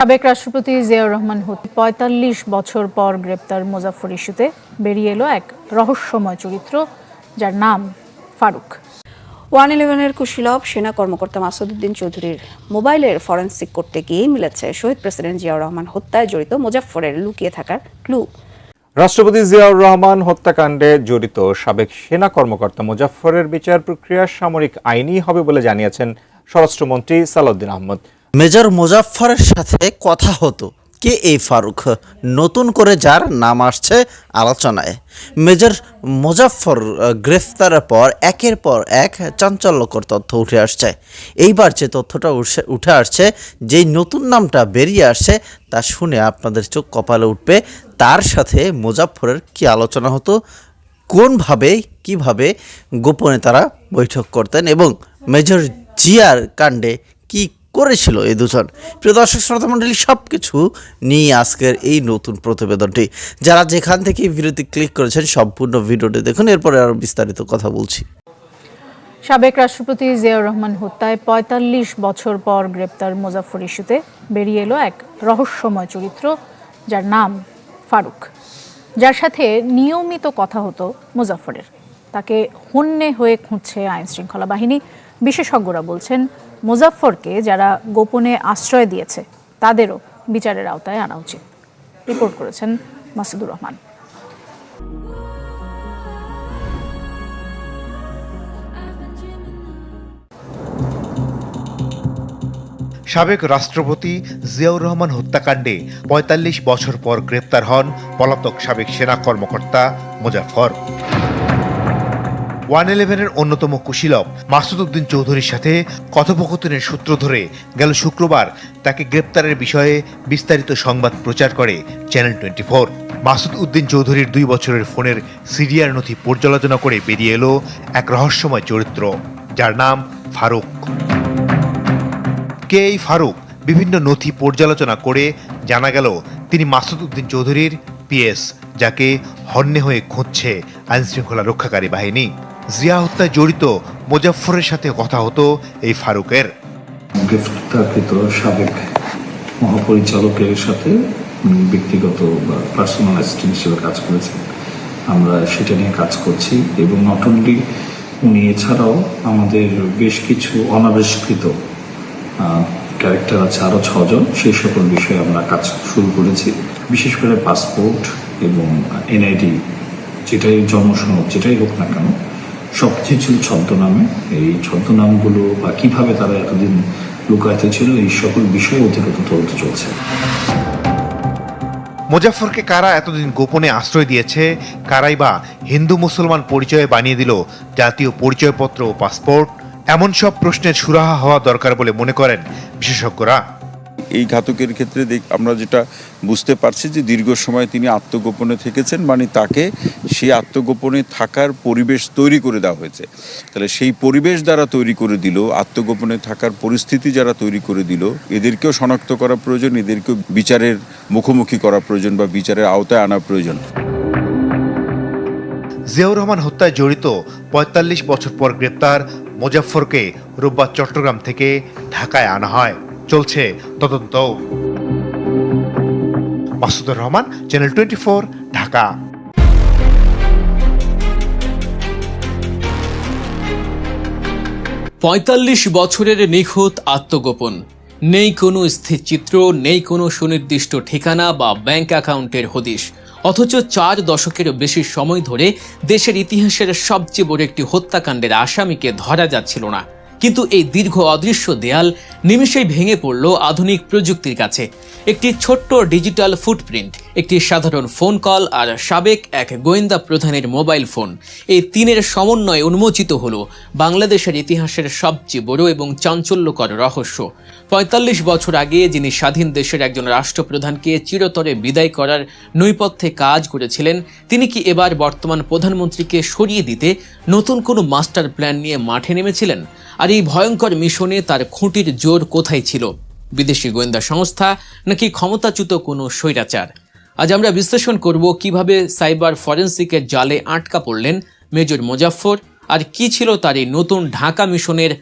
সাবেক রাষ্ট্রপতি জিয়াউর রহমান ৪৫ বছর পর গ্রেপ্তার মুজাফফর ইস্যুতে বেরিয়ে এলো এক রহস্যময় চরিত্র, যার নাম ফারুক। 111-এর কুশীলব সেনা কর্মকর্তা মাসুদ উদ্দিন চৌধুরীর মোবাইলের ফরেনসিক করতে গিয়ে মিলেছে শহীদ প্রেসিডেন্ট জিয়াউর রহমান হত্যায় জড়িত মুজাফফরের লুকিয়ে থাকার ক্লু। রাষ্ট্রপতি জিয়াউর রহমান হত্যাকাণ্ডে জড়িত সাবেক সেনা কর্মকর্তা মুজাফফরের বিচার প্রক্রিয়া সামরিক আইনই হবে বলে জানিয়েছেন স্বরাষ্ট্রমন্ত্রী সালাউদ্দিন আহমদ। মেজর মুজাফফরের সাথে কথা হতো। কে এই ফারুক? নতুন করে যার নাম আসছে আলোচনায়। মেজর মুজাফফর গ্রেফতারের পর একের পর এক চাঞ্চল্যকর তথ্য উঠে আসছে। এইবার যে তথ্যটা উঠে আসছে, যেই নতুন নামটা বেরিয়ে আসছে, তা শুনে আপনাদের চোখ কপালে উঠবে। তার সাথে মুজাফফরের কি আলোচনা হতো, কোনভাবে কিভাবে গোপনে তারা বৈঠক করতেন এবং মেজর জিয়ার কাণ্ডে কি করেছিল এই দুজন। প্রিয় দর্শক শ্রোতা মণ্ডলী, সব কিছু নিয়ে আজকের এই নতুন প্রতিবেদনটি। যারা যেখান থেকে ভিডিওটি ক্লিক করেছেন সম্পূর্ণ ভিডিওটি দেখুন, এরপরে আরও বিস্তারিত কথা বলছি। সাবেক রাষ্ট্রপতি জিয়াউর রহমান হত্যায় ৪৫ বছর পর গ্রেপ্তার মুজাফফর ইস্যুতে বেরিয়ে এলো এক রহস্যময় চরিত্র, যার নাম ফারুক, যার সাথে নিয়মিত কথা হতো মুজাফফরের। তাকে হন্যে হয়ে খুঁজছে আইন শৃঙ্খলা বাহিনী। বিশেষজ্ঞরা বলছেন, মুজাফফরকে যারা গোপনে আশ্রয় দিয়েছে তাদেরও বিচারের আওতায় আনা উচিত। রিপোর্ট করেছেন মাসুদুর রহমান। সাবেক রাষ্ট্রপতি জিয়াউর রহমান হত্যাকাণ্ডে ৪৫ বছর পর গ্রেপ্তার হন পলাতক সাবেক সেনা কর্মকর্তা মুজাফফর। 111-এর অন্যতম কুশীলব মাসুদ উদ্দিন চৌধুরীর সাথে কথোপকথনের সূত্র ধরে গেল শুক্রবার তাকে গ্রেপ্তারের বিষয়ে বিস্তারিত সংবাদ প্রচার করে চ্যানেল 24। মাসুদ উদ্দিন চৌধুরীর 2 বছরের ফোনের সিরিয়ার নথি পর্যালোচনা করে বেরিয়ে এলো এক রহস্যময় চরিত্র, যার নাম ফারুক। কে এই ফারুক? বিভিন্ন নথি পর্যালোচনা করে জানা গেল তিনি মাসুদ উদ্দিন চৌধুরীর পিএস, যাকে হন্যে হয়ে খুঁজছে আইন শৃঙ্খলা রক্ষাকারী বাহিনী। জিয়া হত্যায় জড়িত মুজাফফরের সাথে কথা হতো এই ফারুকের। গ্রেফতারকৃত সাবেক মহাপরিচালকের সাথে ব্যক্তিগত বা পার্সোনাল অ্যাসিস্ট্যান্ট হিসেবে কাজ করেছেন। আমরা সেটা নিয়ে কাজ করছি এবং নট অনলি উনি, এছাড়াও আমাদের বেশ কিছু অনাবিষ্কৃত ক্যারেক্টার আছে, আরও 6 জন। সেই সকল বিষয়ে আমরা কাজ শুরু করেছি। বিশেষ করে পাসপোর্ট এবং এনআইডি, যেটাই জন্মসনদ যেটাই হোক না কেন, সব কিছু ছিল ছদ্মনামে। এই ছদ্মনামগুলো বা কীভাবে তারা এতদিন লুকায়িত ছিল, এই সকল বিষয়ে অধিকতর তদন্ত চলছে। মুজাফফরকে কারা এতদিন গোপনে আশ্রয় দিয়েছে, কারাই বা হিন্দু মুসলমান পরিচয়ে বানিয়ে দিল জাতীয় পরিচয়পত্র ও পাসপোর্ট, এমন সব প্রশ্নের সুরাহা হওয়া দরকার বলে মনে করেন বিশেষজ্ঞরা। এই ঘাতকের ক্ষেত্রে আমরা যেটা বুঝতে পারছি যে দীর্ঘ সময় তিনি আত্মগোপনে থেকেছেন, মানে তাকে সেই আত্মগোপনে থাকার পরিবেশ তৈরি করে দেওয়া হয়েছে। তাহলে সেই পরিবেশ যারা তৈরি করে দিল, আত্মগোপনে থাকার পরিস্থিতি যারা তৈরি করে দিল, এদেরকেও শনাক্ত করা প্রয়োজন, এদেরকেও বিচারের মুখোমুখি করা প্রয়োজন বা বিচারের আওতায় আনা প্রয়োজন। জিয়াউর রহমান হত্যায় জড়িত ৪৫ বছর পর গ্রেপ্তার মুজাফফরকে রোববার চট্টগ্রাম থেকে ঢাকায় আনা হয়। চলছে তদন্ত। মাসুদুর রহমান, চ্যানেল 24, ঢাকা। ৪৫ বছরের নিখুঁত আত্মগোপন, নেই কোনো স্থির চিত্র, নেই কোনো সুনির্দিষ্ট ঠিকানা বা ব্যাংক অ্যাকাউন্টের হদিশ। অথচ 4 দশকের বেশি সময় ধরে দেশের ইতিহাসের সবচেয়ে বড় একটি হত্যাকাণ্ডের আসামিকে ধরা যাচ্ছিল না। কিন্তু এই দীর্ঘ অদৃশ্য দেয়াল নিমেষেই ভেঙে পড়ল আধুনিক প্রযুক্তির কাছে। একটি ছোট্ট ডিজিটাল ফুটপ্রিন্ট, একটি সাধারণ ফোন কল আর সাবেক এক গোয়েন্দা প্রধানের মোবাইল ফোন, এই 3-এর সমন্বয়ে উন্মোচিত হল বাংলাদেশের ইতিহাসের সবচেয়ে বড় এবং চাঞ্চল্যকর রহস্য। ৪৫ বছর আগে যিনি স্বাধীন দেশের একজন রাষ্ট্রপ্রধানকে চিরতরে বিদায় করার নৈপথ্যে কাজ করেছিলেন, তিনি কি এবার বর্তমান প্রধানমন্ত্রীকে সরিয়ে দিতে নতুন কোনো মাস্টার প্ল্যান নিয়ে মাঠে নেমেছিলেন? আর এই ভয়ঙ্কর মিশনে তার খুঁটির জোর কোথায় ছিল? বিদেশি গোয়েন্দা সংস্থা নাকি ক্ষমতাচ্যুত কোনো স্বৈরাচার? আজ আমরা বিশ্লেষণ করব কিভাবে সাইবার ফরেন্সিকের জালে আটকা পড়লেন মেজর মুজাফফর, আর কি ছিল তার এই নতুন ঢাকা মিশনের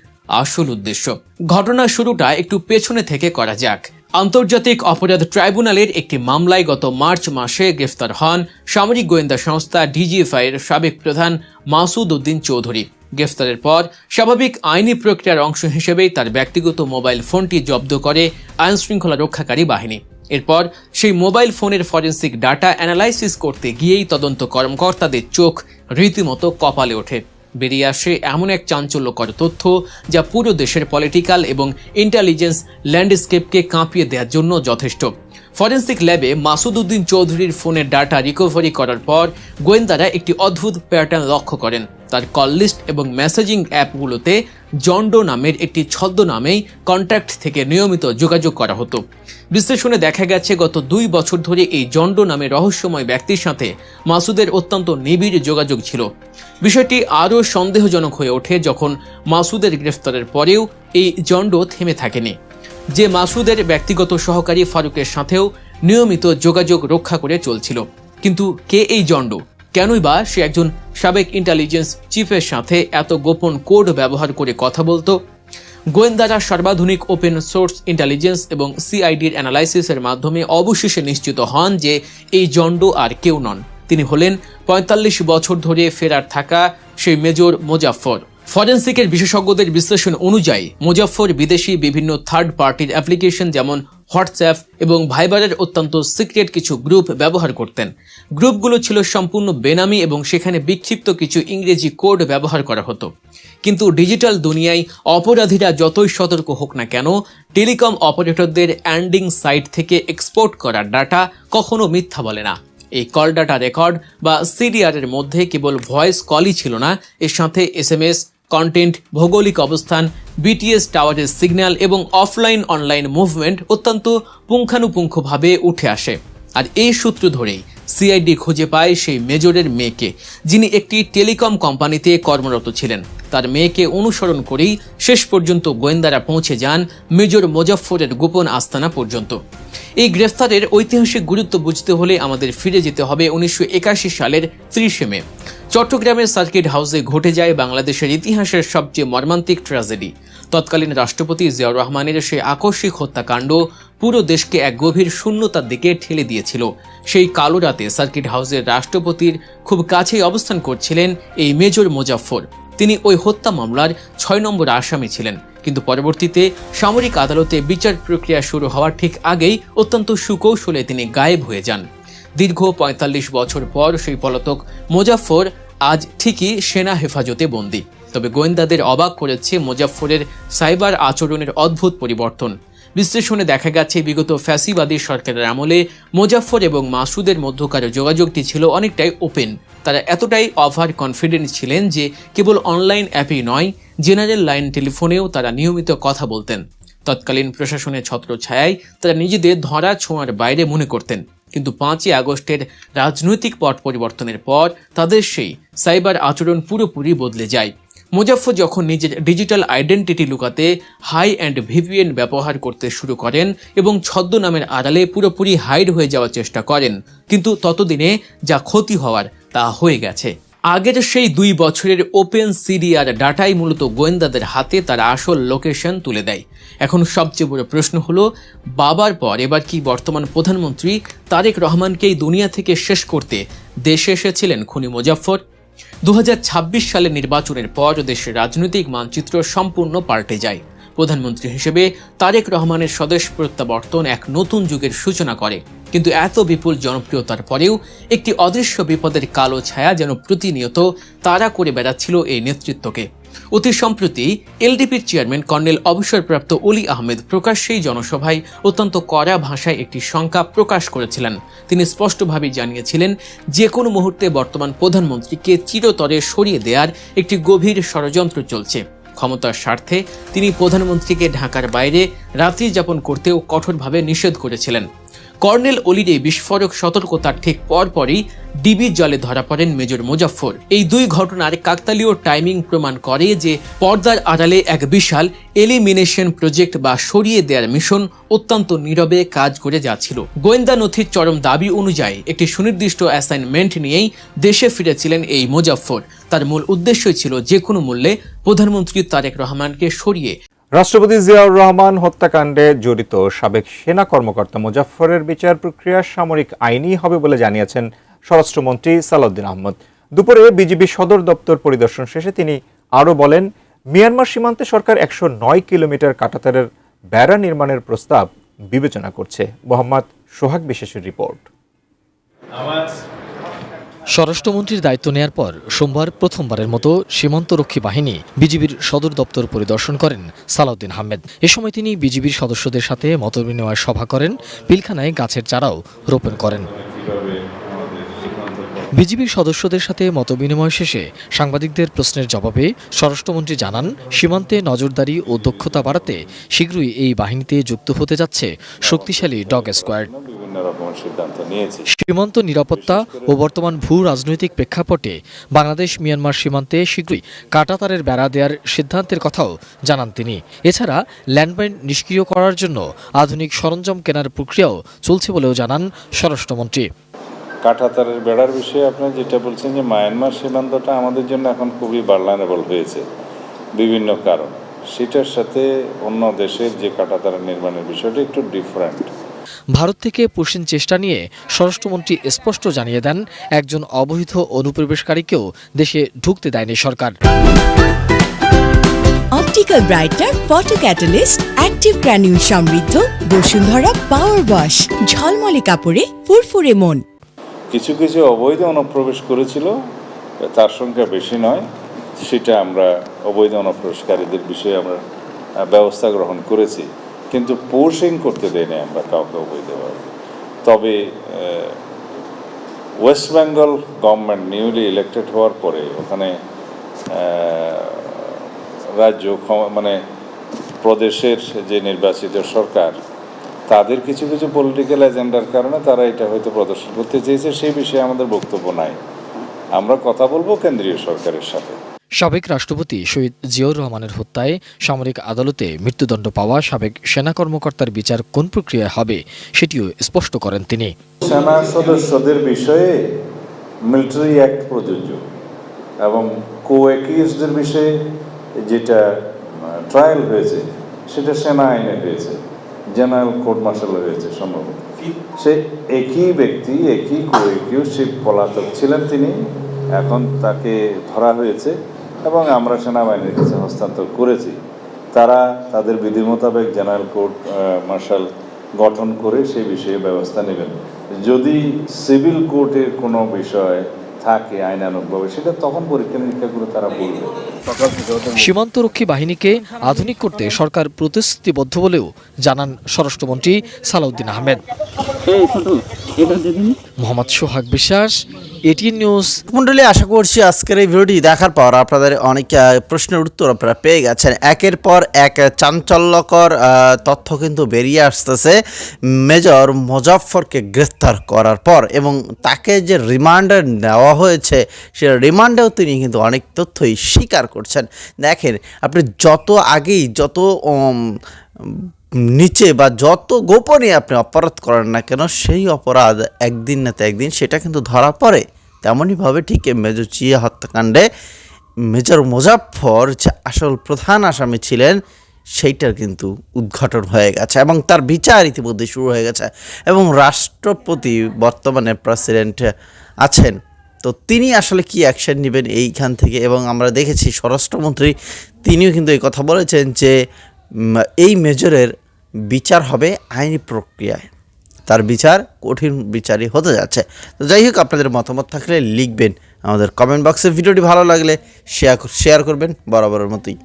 আসল উদ্দেশ্য। ঘটনার শুরুটা একটু পেছনে থেকে করা যাক। আন্তর্জাতিক অপরাধ ট্রাইব্যুনালের একটি মামলায় গত মার্চ মাসে গ্রেফতার হন সামরিক গোয়েন্দা সংস্থা ডিজিএফআই এর সাবেক প্রধান মাসুদ উদ্দিন চৌধুরী। গ্রেফতারের পর স্বাভাবিক আইনি প্রক্রিয়ার অংশ হিসেবেই তার ব্যক্তিগত মোবাইল ফোনটি জব্দ করে আইনশৃঙ্খলা রক্ষাকারী বাহিনী। এরপর সেই মোবাইল ফোনের ফরেন্সিক ডাটা অ্যানালাইসিস করতে গিয়েই তদন্ত কর্মকর্তাদের চোখ রীতিমতো কপালে ওঠে। বেরিয়ে আসে এমন এক চাঞ্চল্যকর তথ্য যা পুরো দেশের পলিটিক্যাল এবং ইন্টেলিজেন্স ল্যান্ডস্কেপকে কাঁপিয়ে দেওয়ার জন্য যথেষ্ট। ফরেন্সিক ল্যাবে মাসুদ উদ্দিন চৌধুরীর ফোনের ডাটা রিকভারি করার পর গোয়েন্দারা একটি অদ্ভুত প্যাটার্ন লক্ষ্য করেন। তার কল লিস্ট এবং মেসেজিং অ্যাপগুলোতে জন্ডো নামের একটি ছদ্মনামেই কন্ট্যাক্ট থেকে নিয়মিত যোগাযোগ করা হতো। বিশ্লেষণে দেখা গেছে গত 2 বছর ধরে এই জন্ডো নামের রহস্যময় ব্যক্তির সাথে মাসুদের অত্যন্ত নিবিড় যোগাযোগ ছিল। বিষয়টি আরও সন্দেহজনক হয়ে ওঠে যখন মাসুদের গ্রেফতারের পরেও এই জন্ডো থেমে থাকেনি। যে মাসুদের ব্যক্তিগত সহকারী ফারুকের সাথেও নিয়মিত যোগাযোগ রক্ষা করে চলছিল। কিন্তু কে এই জন্ডো? কেনই বা সে একজন সাবেক ইন্টেলিজেন্স চিফের সাথে এত গোপন কোড ব্যবহার করে কথা বলতো? গোয়েন্দারা সর্বাধুনিক ওপেন সোর্স ইন্টেলিজেন্স এবং সিআইডির অ্যানালাইসিসের মাধ্যমে অবশেষে নিশ্চিত হন যে এই জন্ডো আর কেউ নন। তিনি হলেন ৪৫ বছর ধরে ফেরার থাকা সেই মেজর মোজাফফর। ফরেন্সিকের বিশেষজ্ঞদের বিশ্লেষণ অনুযায়ী মোজাফফর বিদেশি বিভিন্ন থার্ড পার্টির অ্যাপ্লিকেশন যেমন হোয়াটসঅ্যাপ এবং ভাইবারের অত্যন্ত সিক্রেট কিছু গ্রুপ ব্যবহার করতেন। গ্রুপগুলো ছিল সম্পূর্ণ বেনামি এবং সেখানে বিক্ষিপ্ত কিছু ইংরেজি কোড ব্যবহার করা হতো। কিন্তু ডিজিটাল দুনিয়ায় অপরাধীরা যতই সতর্ক হোক না কেন, টেলিকম অপারেটরদের অ্যান্ডিং সাইট থেকে এক্সপোর্ট করা ডাটা কখনো মিথ্যা বলে না। এই কল ডাটা রেকর্ড বা সিডিআর এর মধ্যে কেবল ভয়েস কলই ছিল না, এর সাথে এসএমএস, কন্টেন্ট, ভৌগোলিক অবস্থান, বিটিএস টাওয়ারের সিগন্যাল এবং অফলাইন অনলাইন মুভমেন্ট অত্যন্ত পুঙ্খানুপুঙ্খভাবে উঠে আসে। আর এই সূত্র ধরেই সিআইডি খুঁজে পায় সেই মেজরের মেয়েকে, যিনি একটি টেলিকম কোম্পানিতে কর্মরত ছিলেন। তার মেয়েকে অনুসরণ করেই শেষ পর্যন্ত গোয়েন্দারা পৌঁছে যান মেজর মোজাফফরের গোপন আস্তানা পর্যন্ত। এই গ্রেফতারের ঐতিহাসিক গুরুত্ব বুঝতে হলে আমাদের ফিরে যেতে হবে 1981 সালের 30 মে। চট্টগ্রামের সার্কিট হাউসে ঘটে যায় বাংলাদেশের ইতিহাসের সবচেয়ে মর্মান্তিক ট্র্যাজেডি। তৎকালীন রাষ্ট্রপতি জিয়াউর রহমানের সেই আকস্মিক হত্যাকাণ্ড পুরো দেশকে এক গভীর শূন্যতার দিকে ঠেলে দিয়েছিল। সেই কালো রাতে সার্কিট হাউসের রাষ্ট্রপতির খুব কাছেই অবস্থান করছিলেন এই মেজর মোজাফফর। তিনি ওই হত্যা মামলার 6 নম্বর আসামি ছিলেন। কিন্তু পরবর্তীতে সামরিক আদালতে বিচার প্রক্রিয়া শুরু হওয়ার ঠিক আগেই অত্যন্ত সুকৌশলে তিনি গায়েব হয়ে যান। দীর্ঘ ৪৫ বছর পর সেই পলাতক মোজাফফর আজ ঠিকই সেনা হেফাজতে বন্দী। তবে গোয়েন্দাদের অবাক করেছে মোজাফফরের সাইবার আচরণের অদ্ভুত পরিবর্তন। বিশ্লেষণে দেখা গেছে বিগত ফ্যাসিবাদী সরকারের আমলে মোজাফফর এবং মাসুদের মধ্যকার যোগাযোগটি ছিল অনেকটাই ওপেন। তারা এতটাই ওভার কনফিডেন্ট ছিলেন যে কেবল অনলাইন অ্যাপেই নয়, জেনারেল লাইন টেলিফোনেও তারা নিয়মিত কথা বলতেন। তৎকালীন প্রশাসনের ছত্রছায়ায় তারা নিজেদের ধরা ছোঁয়ার বাইরে মনে করতেন। কিন্তু 5ই আগস্টের রাজনৈতিক পট পরিবর্তনের পর তাদের সেই সাইবার আচরণ পুরোপুরি বদলে যায়। মোজাফফর যখন নিজের ডিজিটাল আইডেন্টিটি লুকাতে হাই অ্যান্ড ভিপিএন ব্যবহার করতে শুরু করেন এবং ছদ্মনামের আড়ালে পুরোপুরি হাইড হয়ে যাওয়ার চেষ্টা করেন, কিন্তু ততদিনে যা ক্ষতি হওয়ার তা হয়ে গেছে। আগের সেই 2 বছরের ওপেন সিডিআর ডাটাই মূলত গোয়েন্দাদের হাতে তার আসল লোকেশন তুলে দেয়। এখন সবচেয়ে বড় প্রশ্ন হলো, বাবার পর এবার কি বর্তমান প্রধানমন্ত্রী তারেক রহমানকেই দুনিয়া থেকে শেষ করতে দেশে এসেছিলেন খুনি মোজাফফর? 2026 সালের নির্বাচনের পর দেশের রাজনৈতিক মানচিত্র সম্পূর্ণ পাল্টে যায়। প্রধানমন্ত্রী হিসেবে তারেক রহমানের স্বদেশ প্রত্যাবর্তন এক নতুন যুগের সূচনা করে। কিন্তু এত বিপুল জনপ্রিয়তার পরেও একটি অদৃশ্য বিপদের কালো ছায়া যেন প্রতিনিয়ত তাড়া করে বেড়াচ্ছিল এই নেতৃত্বকে। অতি সম্প্রতি এলডিপির চেয়ারম্যান কর্নেল অবসরপ্রাপ্ত অলি আহমেদ প্রকাশ্যেই জনসভায় অত্যন্ত কড়া ভাষায় একটি শঙ্কা প্রকাশ করেছিলেন। তিনি স্পষ্টভাবে জানিয়েছিলেন, যে কোনো মুহূর্তে বর্তমান প্রধানমন্ত্রীকে চিরতরে সরিয়ে দেওয়ার একটি গভীর ষড়যন্ত্র চলছে। ক্ষমতার স্বার্থে তিনি প্রধানমন্ত্রীকে ঢাকার বাইরে রাত্রি যাপন করতেও কঠোরভাবে নিষেধ করেছিলেন। কর্নেল অলির এই বিস্ফোরক সতর্কতার ঠিক পরপরই ডিবির জালে ধরা পড়েন মেজর মোজাফফর। এই 2 ঘটনার কাকতালীয় টাইমিং প্রমাণ করে যে পর্দার আড়ালে এক বিশাল এলিমিনেশন প্রজেক্ট বা সরিয়ে দেওয়ার মিশন অত্যন্ত নীরবে কাজ করে যাচ্ছিল। গোয়েন্দা নথির চরম দাবি অনুযায়ী একটি সুনির্দিষ্ট অ্যাসাইনমেন্ট নিয়েই দেশে ফিরেছিলেন এই মোজাফফর। তার মূল উদ্দেশ্যই ছিল যে কোনো মূল্যে প্রধানমন্ত্রী তারেক রহমানকে সরিয়ে রাষ্ট্রপতি জিয়াউর রহমান হত্যাকাণ্ডে জড়িত সাবেক সেনা কর্মকর্তা মোজাফফরের বিচার প্রক্রিয়া সামরিক আইনই হবে বলে জানিয়েছেন স্বরাষ্ট্রমন্ত্রী সালাউদ্দিন আহমদ। দুপুরে বিজিবি সদর দপ্তর পরিদর্শন শেষে তিনি আরও বলেন, মিয়ানমার সীমান্তে সরকার 109 কিলোমিটার কাঁটাতারের বেড়া নির্মাণের প্রস্তাব বিবেচনা করছে। মোহাম্মদ সোহাগ বিশেষের রিপোর্ট। স্বরাষ্ট্রমন্ত্রীর দায়িত্ব নেয়ার পর সোমবার প্রথমবারের মতো সীমান্তরক্ষী বাহিনী বিজিবির সদর দপ্তর পরিদর্শন করেন সালাউদ্দিন আহমেদ। এ সময় তিনি বিজিবির সদস্যদের সাথে মতবিনিময় সভা করেন, পিলখানায় গাছের চারাও রোপণ করেন। বিজিবির সদস্যদের সাথে মতবিনিময় শেষে সাংবাদিকদের প্রশ্নের জবাবে স্বরাষ্ট্রমন্ত্রী জানান, সীমান্তে নজরদারি ও দক্ষতা বাড়াতে শীঘ্রই এই বাহিনীতে যুক্ত হতে যাচ্ছে শক্তিশালী ডগ স্কোয়াড। সীমান্ত নিরাপত্তা ও বর্তমান ভূ রাজনৈতিক প্রেক্ষাপটে বাংলাদেশ মিয়ানমার সীমান্তে শীঘ্রই কাঁটাতারের বেড়া দেওয়ার সিদ্ধান্তের কথাও জানান তিনি। এছাড়া ল্যান্ডমাইন নিষ্ক্রিয় করার জন্য আধুনিক সরঞ্জাম কেনার প্রক্রিয়াও চলছে বলেও জানান স্বরাষ্ট্রমন্ত্রী। কাঁটাতারের বেড়ার বিষয়ে আপনি যেটা বলছেন যে মায়ানমার সীমান্তটা আমাদের জন্য এখন খুবই ভালনারেবল হয়েছে বিভিন্ন কারণ, সেটার সাথে অন্য দেশের যে কাঁটাতারের নির্মাণের বিষয়টা একটু ডিফারেন্ট। ভারত থেকে পুষিন চেষ্টা নিয়ে স্বরাষ্ট্রমন্ত্রী স্পষ্ট জানিয়ে দেন, একজন অবৈধ অনুপ্রবেশকারীকেও দেশে ঢুকতে দেয়নি সরকার। Optical brighter, photo catalyst, active granule সমৃদ্ধ বসুন্ধরা পাওয়ার ওয়াশ, ঝলমলে কাপড়ে ফুরফুরে মন। কিছু কিছু অবৈধ অনুপ্রবেশ করেছিল, তার সংখ্যা বেশি নয়, সেটা আমরা অবৈধ অনুপ্রবেশকারীদের বিষয়ে আমরা ব্যবস্থা গ্রহণ করেছি, কিন্তু পোর্সিং করতে দেয়নি আমরা কাউকে অবৈধভাবে। তবে West Bengal government newly elected হওয়ার পরে ওখানে রাজ্য মানে প্রদেশের যে নির্বাচিত সরকার, তাদের কিছু কিছু পলিটিক্যাল এজেন্ডার কারণে তারা এটা হয়তো প্রদর্শন করতে চেয়েছে, সেই বিষয়ে আমাদের বক্তব্য নাই। আমরা কথা বলবো কেন্দ্রীয় সরকারের সাথে। সাবেক রাষ্ট্রপতি শহীদ জিয়াউর রহমানের হত্যায় সামরিক আদালতে মৃত্যুদণ্ড পাওয়া সাবেক সেনা কর্মকর্তার বিচার কোন প্রক্রিয়ায় হবে সেটিও স্পষ্ট করেন তিনি। সেনা সদস্যদের বিষয়ে মিলিটারি অ্যাক্ট প্রযোজ্য এবং কো-অ্যাকিউজদের বিষয়ে যেটা ট্রায়াল হয়েছে সেটা সেনা আইনে হয়েছে, জেনারেল কোর্ট মার্শাল হয়েছে সম্ভবত। সে একই ব্যক্তি, একই কো-অ্যাকিউজ, সে পলাতক ছিলেন তিনি, এখন তাকে ধরা হয়েছে এবং আমরা সেনাবাহিনীর কাছে হস্তান্তর করেছি। তারা তাদের বিধি মোতাবেক জেনারেল কোর্ট মার্শাল গঠন করে সেই বিষয়ে ব্যবস্থা নেবেন। যদি সিভিল কোর্টের কোনো বিষয় থাকে আইনানুগভাবে, সেটা তখন পরীক্ষা নিরীক্ষা করে তারা বলবে। সীমান্তরক্ষী বাহিনীকে আধুনিক করতে সরকার প্রতিশ্রুতিবদ্ধ বলেও জানান স্বরাষ্ট্রমন্ত্রী সালাউদ্দিন আহমেদ। মোহাম্মদ সোহাগ বিশ্বাস, এটিএন নিউজ। মণ্ডলী, আশা করছি আজকের এই ভিডিওটি দেখার পর আপনাদের অনেক প্রশ্নের উত্তর আপনারা পেয়ে গেছেন। একের পর এক চাঞ্চল্যকর তথ্য কিন্তু বেরিয়ে আসতেছে মেজর মোজাফফরকে গ্রেফতার করার পর, এবং তাকে যে রিমান্ডে নেওয়া হয়েছে সে রিমান্ডেও তিনি কিন্তু অনেক তথ্যই স্বীকার করছেন। দেখেন, আপনি যত আগেই যত নিচে বা যত গোপনে আপনি অপরাধ করেন না কেন, সেই অপরাধ একদিন না তো একদিন সেটা কিন্তু ধরা পড়ে। তেমনইভাবে ঠিক মেজর জিয়া হত্যাকাণ্ডে মেজর মোজাফফর যে আসল প্রধান আসামি ছিলেন সেইটার কিন্তু উদ্ঘাটন হয়ে গেছে এবং তার বিচার ইতিমধ্যে শুরু হয়ে গেছে। এবং রাষ্ট্রপতি বর্তমানে প্রেসিডেন্ট আছেন, তো তিনি আসলে কি অ্যাকশন নেবেন এইখান থেকে। এবং আমরা দেখেছি স্বরাষ্ট্রমন্ত্রী তিনিও কিন্তু এই কথা বলেছেন যে এই মেজরের বিচার হবে আইনি প্রক্রিয়ায়, তার বিচার কঠিন বিচারই হতে যাচ্ছে। তো যাই হোক, আপনাদের মতামত থাকলে লিখবেন আমাদের কমেন্ট বক্সে। ভিডিওটি ভালো লাগলে শেয়ার করবেন বরাবরের মতোই।